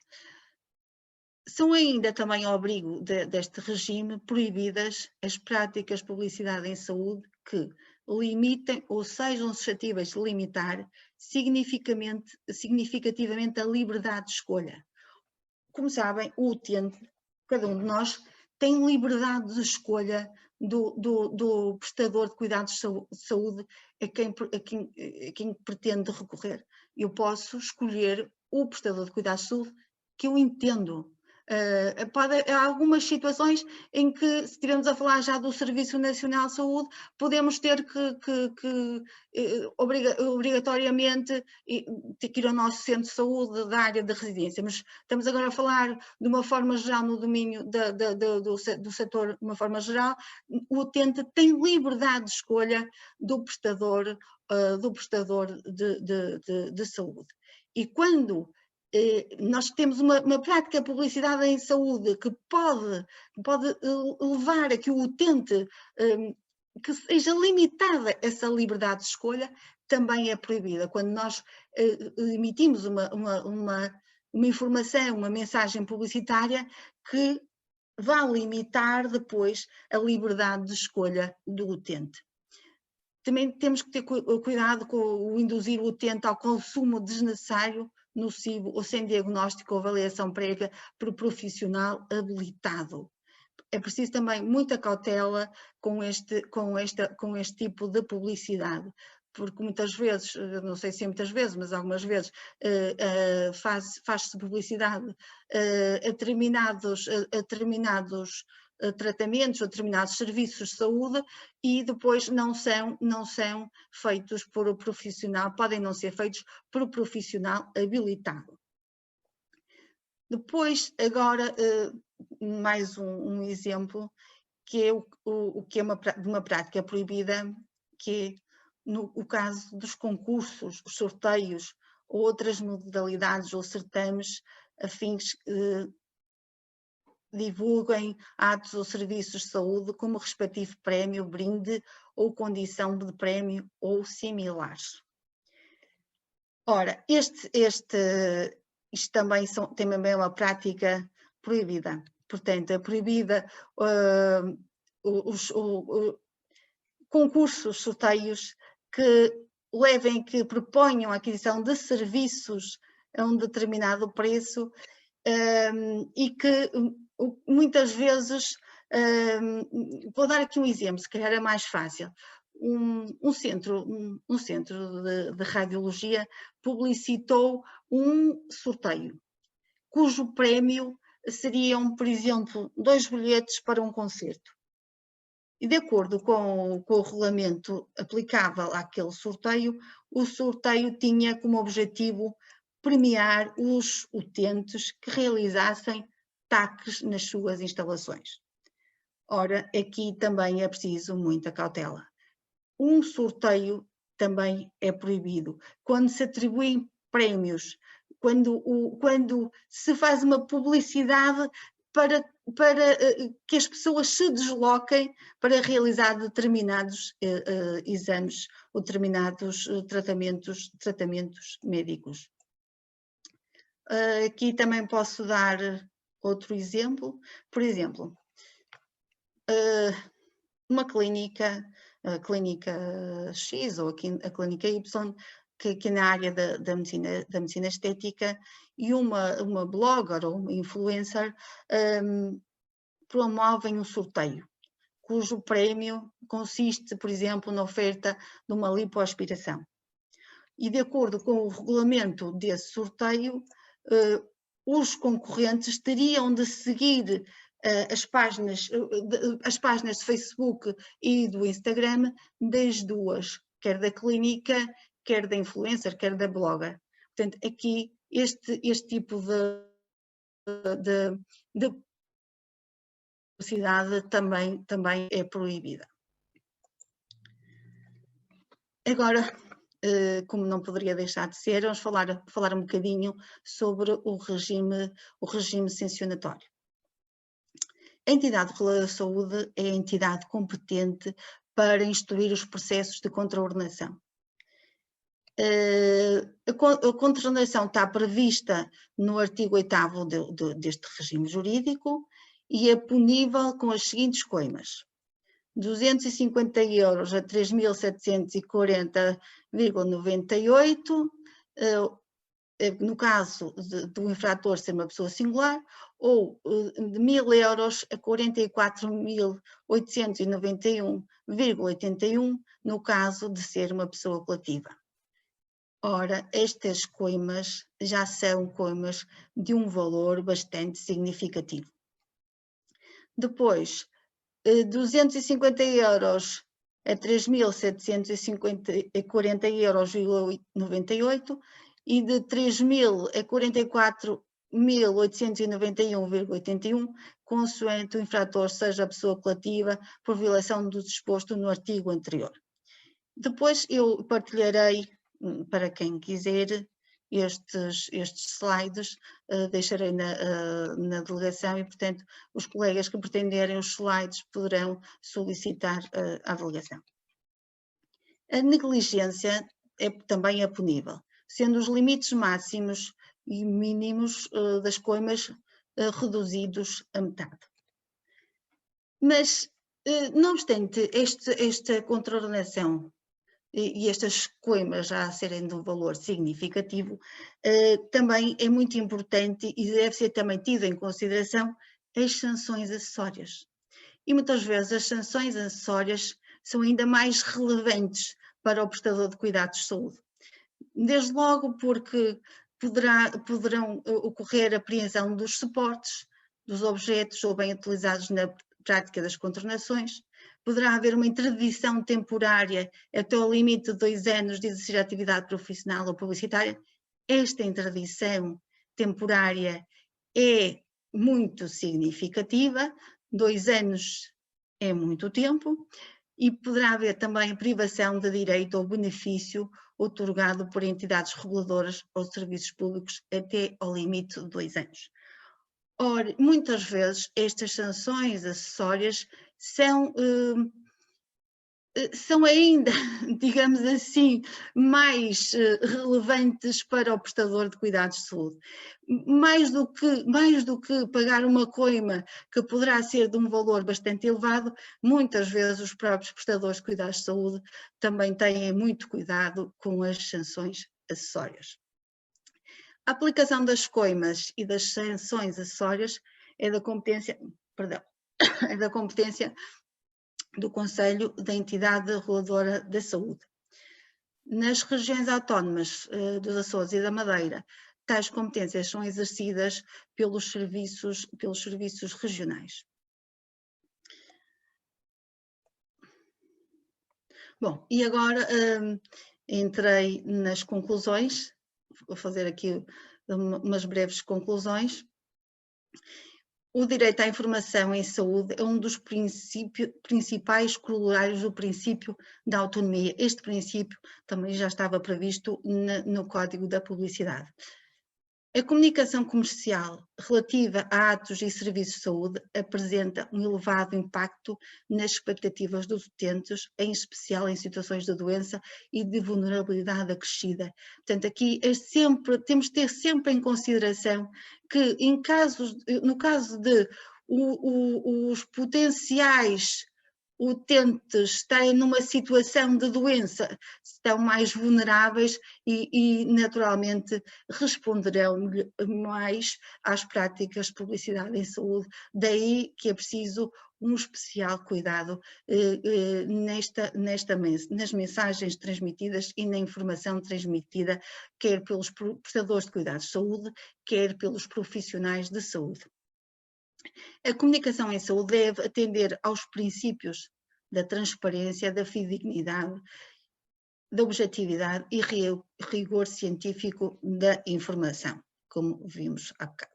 São ainda também ao abrigo deste regime proibidas as práticas de publicidade em saúde que limitem ou sejam suscetíveis de limitar significativamente a liberdade de escolha. Como sabem, o utente, cada um de nós, tem liberdade de escolha do prestador de cuidados de saúde a quem pretende recorrer. Eu posso escolher o prestador de cuidados de saúde que eu entendo. Há algumas situações em que, se estivermos a falar já do Serviço Nacional de Saúde, podemos ter que obrigatoriamente ter que ir ao nosso centro de saúde da área de residência, mas estamos agora a falar de uma forma geral no domínio do setor, de uma forma geral. O utente tem liberdade de escolha do prestador de saúde. E quando nós temos uma prática de publicidade em saúde que pode levar a que o utente, que seja limitada essa liberdade de escolha, também é proibida. Quando nós emitimos uma informação, uma mensagem publicitária que vá limitar depois a liberdade de escolha do utente. Também temos que ter cuidado com o induzir o utente ao consumo desnecessário, nocivo ou sem diagnóstico ou avaliação prévia por profissional habilitado. É preciso também muita cautela com este tipo de publicidade, porque muitas vezes, não sei se é muitas vezes, mas algumas vezes faz-se publicidade a determinados tratamentos ou determinados serviços de saúde e depois não são feitos por um profissional, podem não ser feitos por um profissional habilitado. Depois, agora, mais um exemplo, que é o que é uma prática proibida, que é o caso dos concursos, os sorteios ou outras modalidades ou certames a fins divulguem atos ou serviços de saúde como respectivo prémio, brinde ou condição de prémio ou similares. Ora, isto também é uma prática proibida. Portanto, é proibida os concursos, sorteios que proponham a aquisição de serviços a um determinado preço e que muitas vezes, vou dar aqui um exemplo, se calhar é mais fácil. Um centro de radiologia publicitou um sorteio, cujo prémio seriam, por exemplo, 2 bilhetes para um concerto. E de acordo com o regulamento aplicável àquele sorteio, o sorteio tinha como objetivo premiar os utentes que realizassem taques nas suas instalações. Ora, aqui também é preciso muita cautela. Um sorteio também é proibido. Quando se atribuem prémios, quando se faz uma publicidade para que as pessoas se desloquem para realizar determinados exames ou determinados tratamentos médicos. Aqui também posso dar outro exemplo. Por exemplo, uma clínica, a clínica X ou a clínica Y, que na área da medicina estética, e uma blogger ou uma influencer promovem um sorteio, cujo prémio consiste, por exemplo, na oferta de uma lipoaspiração. E de acordo com o regulamento desse sorteio, os concorrentes teriam de seguir as páginas de Facebook e do Instagram das duas, quer da clínica, quer da influencer, quer da blogger. Portanto, aqui este tipo de publicidade também é proibida. Agora, como não poderia deixar de ser, vamos falar um bocadinho sobre o regime sancionatório. A entidade reguladora da saúde é a entidade competente para instruir os processos de contraordenação. A contraordenação está prevista no artigo 8º deste regime jurídico e é punível com as seguintes coimas: 250 € a 3.740,98, no caso do infrator ser uma pessoa singular, ou de 1.000 euros a 44.891,81 no caso de ser uma pessoa coletiva. Ora, estas coimas já são coimas de um valor bastante significativo. Depois, 250 euros a 3.740 euros,98 e de 3.000 a 44.891,81, consoante o infrator seja a pessoa coletiva por violação do disposto no artigo anterior. Depois eu partilharei, para quem quiser, estes slides, deixarei na delegação e, portanto, os colegas que pretenderem os slides poderão solicitar à delegação. A negligência também é punível, sendo os limites máximos e mínimos das coimas reduzidos a metade. Mas, não obstante esta contraordenação e estas coimas já serem de um valor significativo, também é muito importante e deve ser também tido em consideração as sanções acessórias. E muitas vezes as sanções acessórias são ainda mais relevantes para o prestador de cuidados de saúde. Desde logo porque poderão ocorrer a apreensão dos suportes, dos objetos ou bem utilizados na prática das contornações. Poderá haver uma interdição temporária até ao limite de 2 anos de exercer atividade profissional ou publicitária. Esta interdição temporária é muito significativa, 2 anos é muito tempo, e poderá haver também privação de direito ou benefício outorgado por entidades reguladoras ou serviços públicos até ao limite de 2 anos. Ora, muitas vezes estas sanções acessórias são ainda, digamos assim, mais relevantes para o prestador de cuidados de saúde. Mais do que pagar uma coima que poderá ser de um valor bastante elevado, muitas vezes os próprios prestadores de cuidados de saúde também têm muito cuidado com as sanções acessórias. A aplicação das coimas e das sanções acessórias é da competência do Conselho da Entidade Reguladora da Saúde. Nas regiões autónomas dos Açores e da Madeira, tais competências são exercidas pelos serviços regionais. Bom, e agora entrei nas conclusões, vou fazer aqui umas breves conclusões. O direito à informação em saúde é um dos principais corolários do princípio da autonomia. Este princípio também já estava previsto no Código da Publicidade. A comunicação comercial relativa a atos e serviços de saúde apresenta um elevado impacto nas expectativas dos utentes, em especial em situações de doença e de vulnerabilidade acrescida. Portanto, aqui temos de ter sempre em consideração que no caso de os potenciais utentes estarem numa situação de doença, estão mais vulneráveis e naturalmente responderão mais às práticas de publicidade em saúde. Daí que é preciso um especial cuidado nas mensagens transmitidas e na informação transmitida, quer pelos prestadores de cuidados de saúde, quer pelos profissionais de saúde. A comunicação em saúde deve atender aos princípios da transparência, da fidedignidade, da objetividade e rigor científico da informação, como vimos há bocado.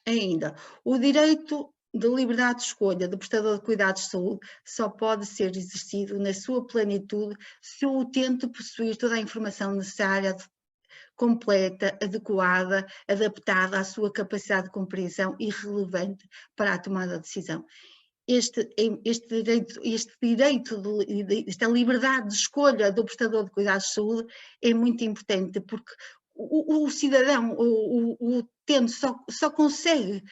Ainda, o direito de liberdade de escolha do prestador de cuidados de saúde só pode ser exercido na sua plenitude se o utente possuir toda a informação necessária, completa, adequada, adaptada à sua capacidade de compreensão e relevante para a tomada de decisão. Esta liberdade de escolha do prestador de cuidados de saúde é muito importante, porque o cidadão, o utente só consegue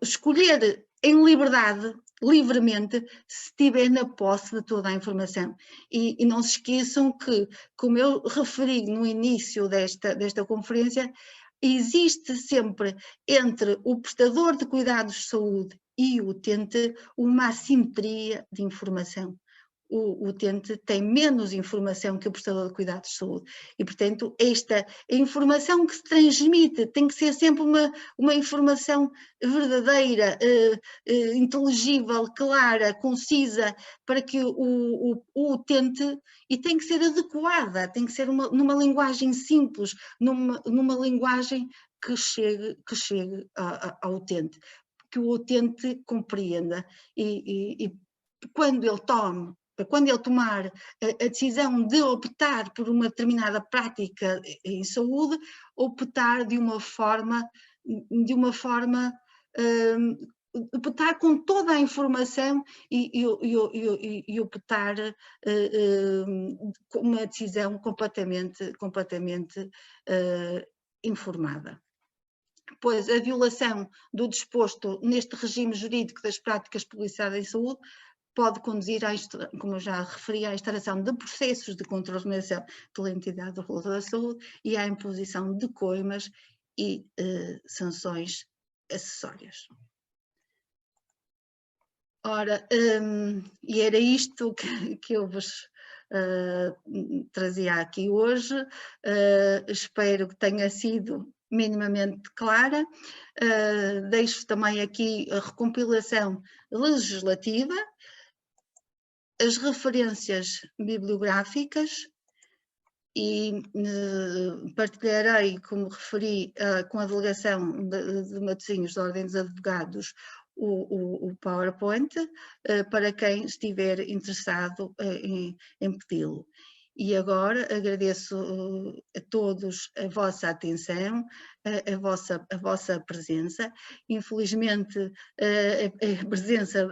escolher em liberdade livremente se estiver na posse de toda a informação. E não se esqueçam que, como eu referi no início desta conferência, existe sempre entre o prestador de cuidados de saúde e o utente uma assimetria de informação. O utente tem menos informação que o prestador de cuidados de saúde e, portanto, esta informação que se transmite tem que ser sempre uma informação verdadeira, inteligível, clara, concisa, para que o utente, e tem que ser adequada, tem que ser numa linguagem simples, numa linguagem que chegue ao utente, que o utente compreenda e quando ele tomar a decisão de optar por uma determinada prática em saúde, optar de uma forma optar com toda a informação e optar com uma decisão completamente informada. Pois a violação do disposto neste regime jurídico das práticas publicitárias em saúde pode conduzir, como eu já referi, à instauração de processos de controle-mediação pela entidade reguladora da saúde e à imposição de coimas e sanções acessórias. Ora, e era isto que eu vos trazia aqui hoje. Espero que tenha sido minimamente clara. Deixo também aqui a recompilação legislativa, as referências bibliográficas e partilharei, como referi, com a delegação de Matosinhos da Ordem dos Advogados o PowerPoint para quem estiver interessado em pedi-lo. E agora agradeço a todos a vossa atenção, a vossa presença. Infelizmente a presença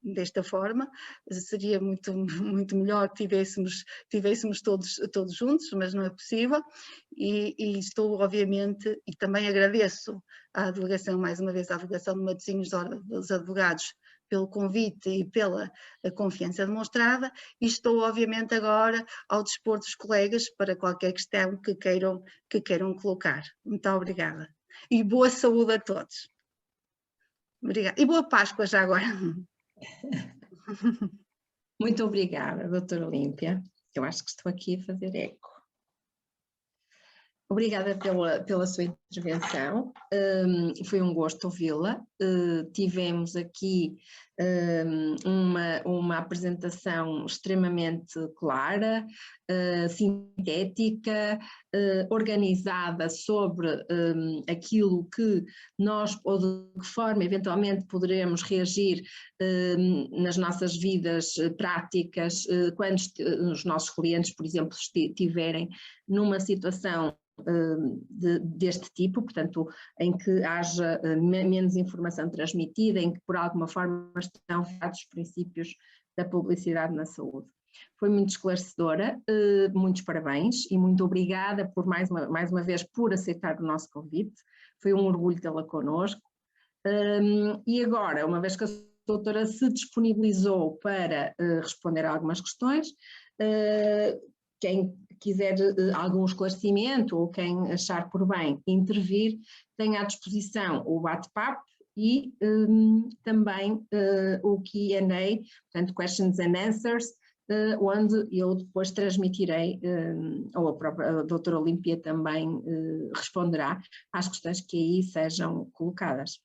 desta forma, seria muito melhor que tivéssemos todos juntos, mas não é possível, e estou obviamente, e também agradeço à delegação, mais uma vez à delegação de Matosinhos dos Advogados, pelo convite e pela confiança demonstrada, e estou obviamente agora ao dispor dos colegas para qualquer questão que queiram colocar. Muito obrigada. E boa saúde a todos. Obrigada. E boa Páscoa já agora. Muito obrigada, doutora Olímpia. Eu acho que estou aqui a fazer eco. Obrigada pela sua intervenção, foi um gosto ouvi-la. Tivemos aqui uma apresentação extremamente clara, sintética, organizada sobre aquilo que nós, ou de que forma eventualmente poderemos reagir nas nossas vidas práticas, quando os nossos clientes, por exemplo, estiverem numa situação deste tipo, portanto, em que haja menos informação transmitida, em que por alguma forma estão afetados os princípios da publicidade na saúde. Foi muito esclarecedora, muitos parabéns e muito obrigada por mais uma vez por aceitar o nosso convite, foi um orgulho tê-la connosco. E agora, uma vez que a doutora se disponibilizou para responder a algumas questões, quem quiser algum esclarecimento ou quem achar por bem intervir, tem à disposição o bate-papo e também o Q&A, portanto questions and answers, onde eu depois transmitirei, ou a própria doutora Olímpia também responderá às questões que aí sejam colocadas.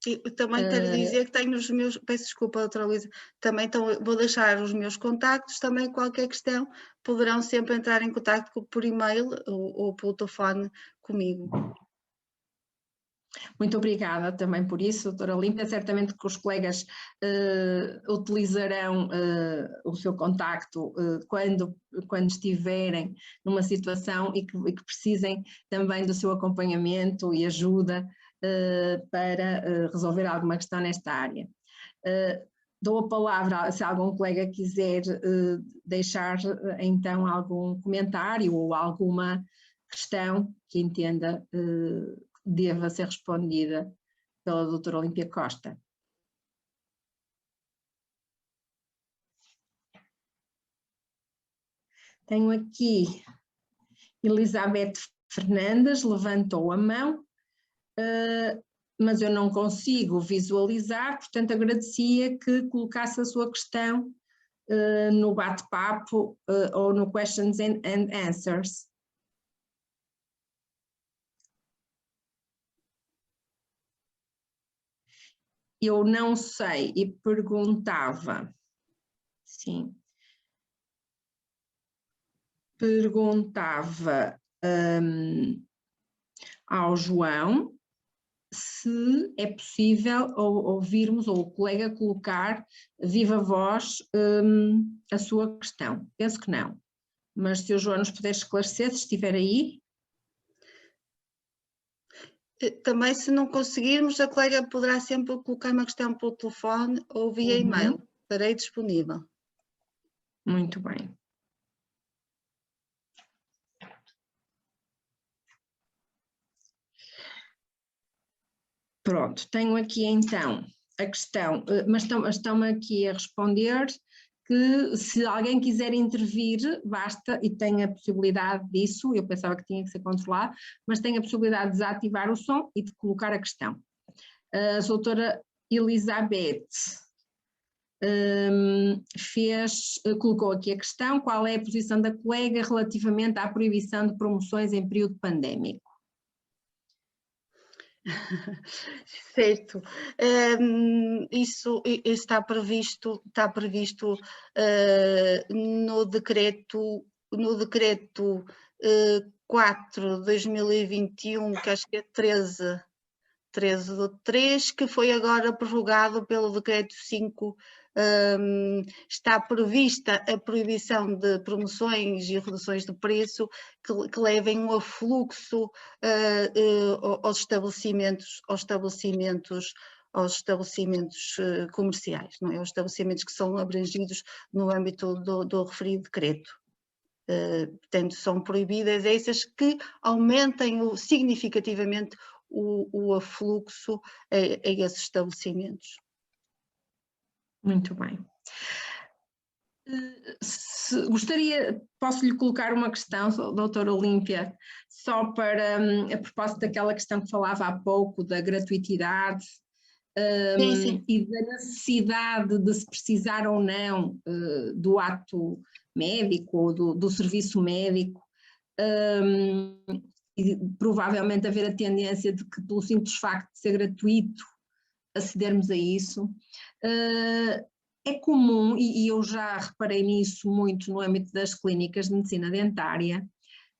Eu também quero dizer que tenho os meus, peço desculpa, doutora Luísa, também vou deixar os meus contactos, também qualquer questão poderão sempre entrar em contacto por e-mail ou pelo telefone comigo. Muito obrigada também por isso, doutora Olímpia. Certamente que os colegas utilizarão o seu contacto quando estiverem numa situação e que precisem também do seu acompanhamento e ajuda para resolver alguma questão nesta área. Dou a palavra, se algum colega quiser deixar então algum comentário ou alguma questão que entenda deva ser respondida pela doutora Olímpia Costa. Tenho aqui Elizabeth Fernandes, levantou a mão, mas eu não consigo visualizar, portanto agradecia que colocasse a sua questão no bate-papo ou no questions and answers. Eu não sei e perguntava, sim, perguntava ao João se é possível ouvirmos ou o colega colocar viva voz a sua questão. Penso que não, mas se o João nos puder esclarecer, se estiver aí. Também, se não conseguirmos, a colega poderá sempre colocar uma questão pelo telefone ou via e-mail. Estarei disponível. Muito bem. Pronto, tenho aqui então a questão, mas estão-me aqui a responder que se alguém quiser intervir, basta e tem a possibilidade disso, eu pensava que tinha que ser controlado, mas tem a possibilidade de desativar o som e de colocar a questão. A doutora Elizabeth colocou aqui a questão: qual é a posição da colega relativamente à proibição de promoções em período pandémico? Certo, isso está previsto no decreto 4 de 2021, que acho que é 13/3, que foi agora prorrogado pelo decreto 5. Está prevista a proibição de promoções e reduções de preço que levem um afluxo aos estabelecimentos comerciais, não é? Aos estabelecimentos que são abrangidos no âmbito do referido decreto. Portanto, são proibidas essas que aumentem significativamente o afluxo a esses estabelecimentos. Muito bem. Posso-lhe colocar uma questão, doutora Olímpia, só para, a propósito daquela questão que falava há pouco, da gratuitidade Sim. E da necessidade de se precisar ou não do ato médico ou do serviço médico, e provavelmente haver a tendência de que, pelo simples facto de ser gratuito, acedermos a isso. É comum, e eu já reparei nisso muito no âmbito das clínicas de medicina dentária,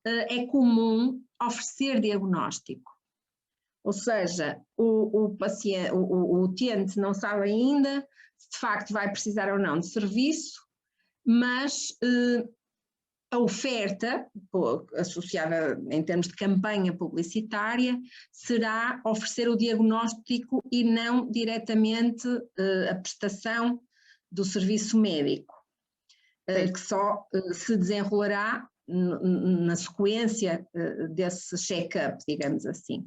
é comum oferecer diagnóstico. Ou seja, o paciente, o utente não sabe ainda se de facto vai precisar ou não de serviço, mas a oferta, associada em termos de campanha publicitária, será oferecer o diagnóstico e não diretamente a prestação do serviço médico, que só se desenrolará na sequência desse check-up, digamos assim.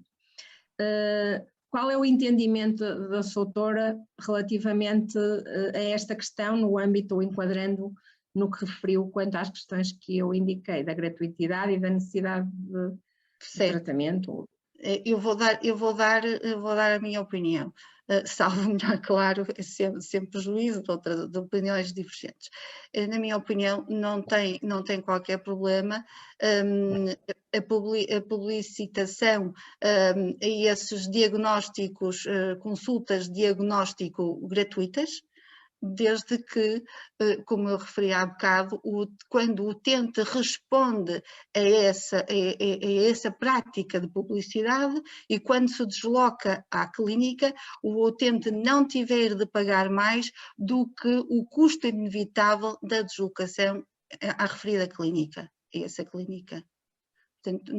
Qual é o entendimento da doutora relativamente a esta questão no âmbito, ou enquadrando no que referiu quanto às questões que eu indiquei, da gratuitidade e da necessidade de tratamento? Eu vou dar a minha opinião, salvo melhor, claro, sempre juízo de opiniões divergentes. Na minha opinião, não tem qualquer problema a publicitação a esses diagnósticos, consultas de diagnóstico gratuitas, desde que, como eu referi há bocado, quando o utente responde a essa prática de publicidade e quando se desloca à clínica, o utente não tiver de pagar mais do que o custo inevitável da deslocação à referida clínica, a essa clínica. Portanto,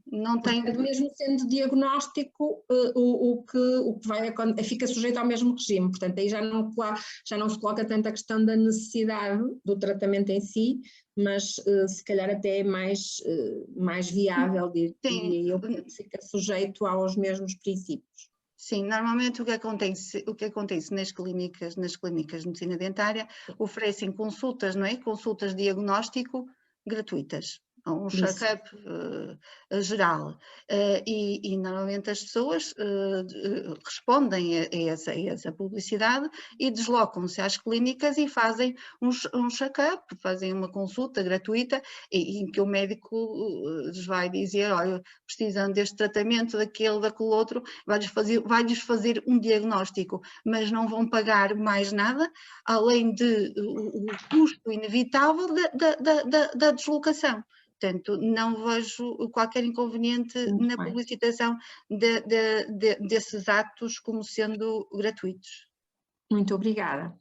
não tem... Mesmo sendo diagnóstico, o que vai acontecer fica sujeito ao mesmo regime, portanto aí já não se coloca tanto a questão da necessidade do tratamento em si, mas se calhar até é mais viável, diria eu, porque fica sujeito aos mesmos princípios. Sim, normalmente o que acontece nas clínicas de medicina dentária, oferecem consultas, não é? Consultas de diagnóstico gratuitas, um check-up geral, e normalmente as pessoas respondem a essa publicidade e deslocam-se às clínicas e fazem um check-up, fazem uma consulta gratuita em que o médico lhes vai dizer, olha, precisam deste tratamento, daquele outro, vai-lhes fazer um diagnóstico, mas não vão pagar mais nada, além de o custo inevitável da deslocação. Portanto, não vejo qualquer inconveniente na publicitação desses atos como sendo gratuitos. Muito obrigada.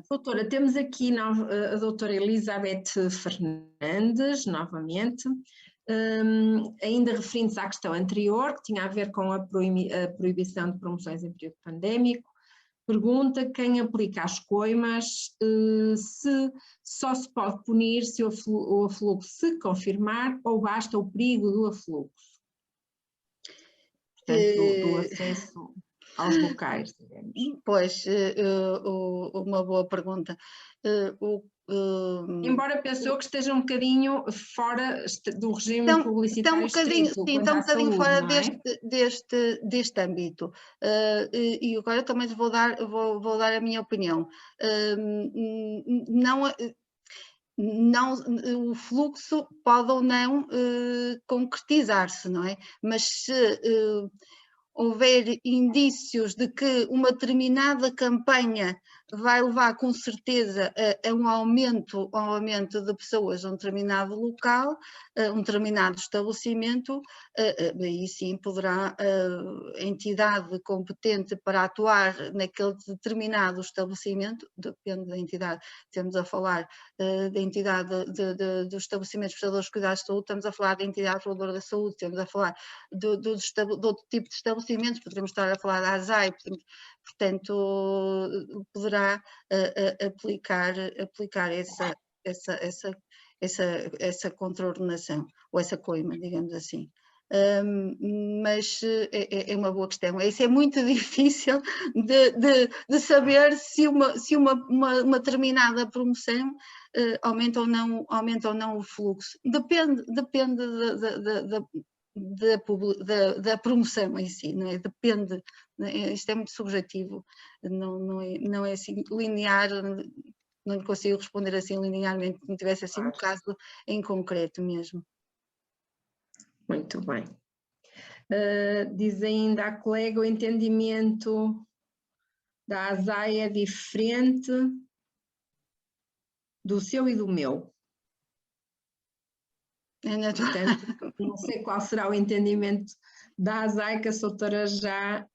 Doutora, temos aqui a doutora Elizabeth Fernandes, novamente, ainda referindo-se à questão anterior, que tinha a ver com a proibição de promoções em período pandémico. Pergunta quem aplica as coimas, se só se pode punir se o afluxo se confirmar ou basta o perigo do afluxo. Portanto, do acesso aos locais, digamos. Pois, uma boa pergunta. Embora a pessoa que esteja um bocadinho fora do regime publicitário estrito, está um bocadinho fora deste âmbito. E agora também vou dar a minha opinião. Não, o fluxo pode ou não concretizar-se, não é? Mas se houver indícios de que uma determinada campanha vai levar com certeza a um aumento de pessoas a um determinado local, a um determinado estabelecimento, aí sim poderá a entidade competente para atuar naquele determinado estabelecimento, depende da entidade, estamos a falar da entidade dos estabelecimentos prestadores de cuidados de saúde, estamos a falar da entidade reguladora da saúde, estamos a falar de outro tipo de estabelecimentos, poderemos estar a falar da ASAI, portanto, poderá aplicar essa contraordenação, ou essa coima, digamos assim. Mas é uma boa questão. Isso é muito difícil de saber se uma determinada promoção aumenta ou não o fluxo. Depende da promoção em si, não é? Depende, isto é muito subjetivo, não é assim linear, não lhe consigo responder assim linearmente, se não tivesse assim um caso em concreto mesmo. Muito bem. Diz ainda a colega, o entendimento da ASAI é diferente do seu e do meu. Portanto, não sei qual será o entendimento da ASAI, que a doutora já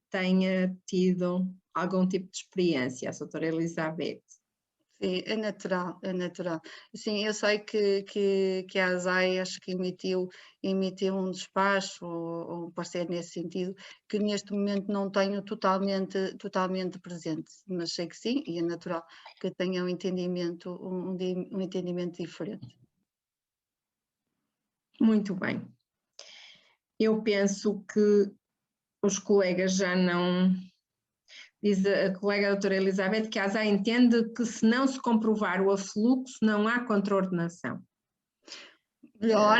tenha tido algum tipo de experiência, a doutora Elizabeth. Sim, é natural. Sim, eu sei que a ASAI acho que emitiu um despacho ou um parecer nesse sentido, que neste momento não tenho totalmente presente, mas sei que sim, e é natural que tenha um entendimento diferente. Muito bem. Eu penso que os colegas já não... Diz a colega doutora Elizabeth que a ASAI entende que se não se comprovar o afluxo não há contraordenação. Melhor.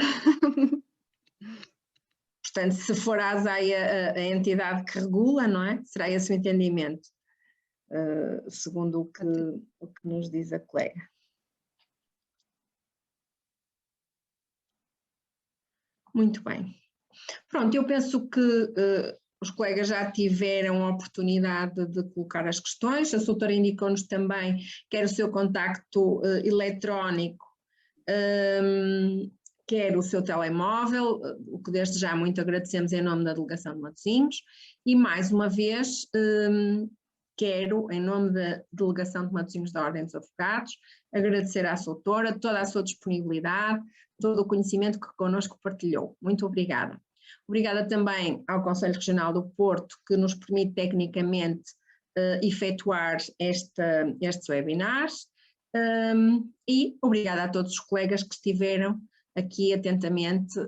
Portanto, se for a ASAI a entidade que regula, não é? Será esse o entendimento, segundo o que nos diz a colega. Muito bem. Pronto, eu penso que os colegas já tiveram a oportunidade de colocar as questões, a doutora indicou-nos também quer o seu contacto eletrónico, quer o seu telemóvel, o que desde já muito agradecemos em nome da Delegação de Matosinhos, e mais uma vez quero, em nome da Delegação de Matosinhos da Ordem dos Advogados, agradecer à doutora toda a sua disponibilidade, todo o conhecimento que connosco partilhou. Muito obrigada. Obrigada também ao Conselho Regional do Porto, que nos permite tecnicamente efetuar estes webinars, e obrigada a todos os colegas que estiveram aqui atentamente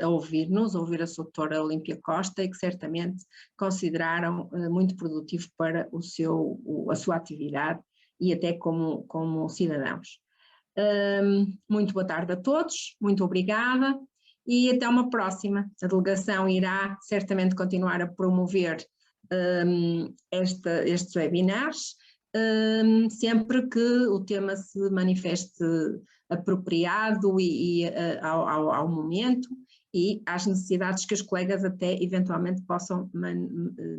a ouvir-nos, a ouvir a doutora Olímpia Costa, e que certamente consideraram muito produtivo para a sua atividade e até como cidadãos. Muito boa tarde a todos, muito obrigada e até uma próxima. A delegação irá certamente continuar a promover estes webinars, sempre que o tema se manifeste apropriado e ao momento e às necessidades que os colegas até eventualmente possam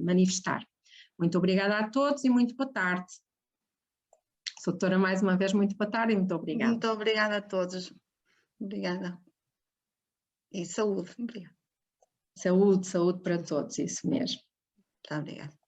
manifestar. Muito obrigada a todos e muito boa tarde. Doutora, mais uma vez, muito boa tarde e muito obrigada. Muito obrigada a todos. Obrigada. E saúde. Obrigada. Saúde, saúde para todos, isso mesmo. Muito obrigada.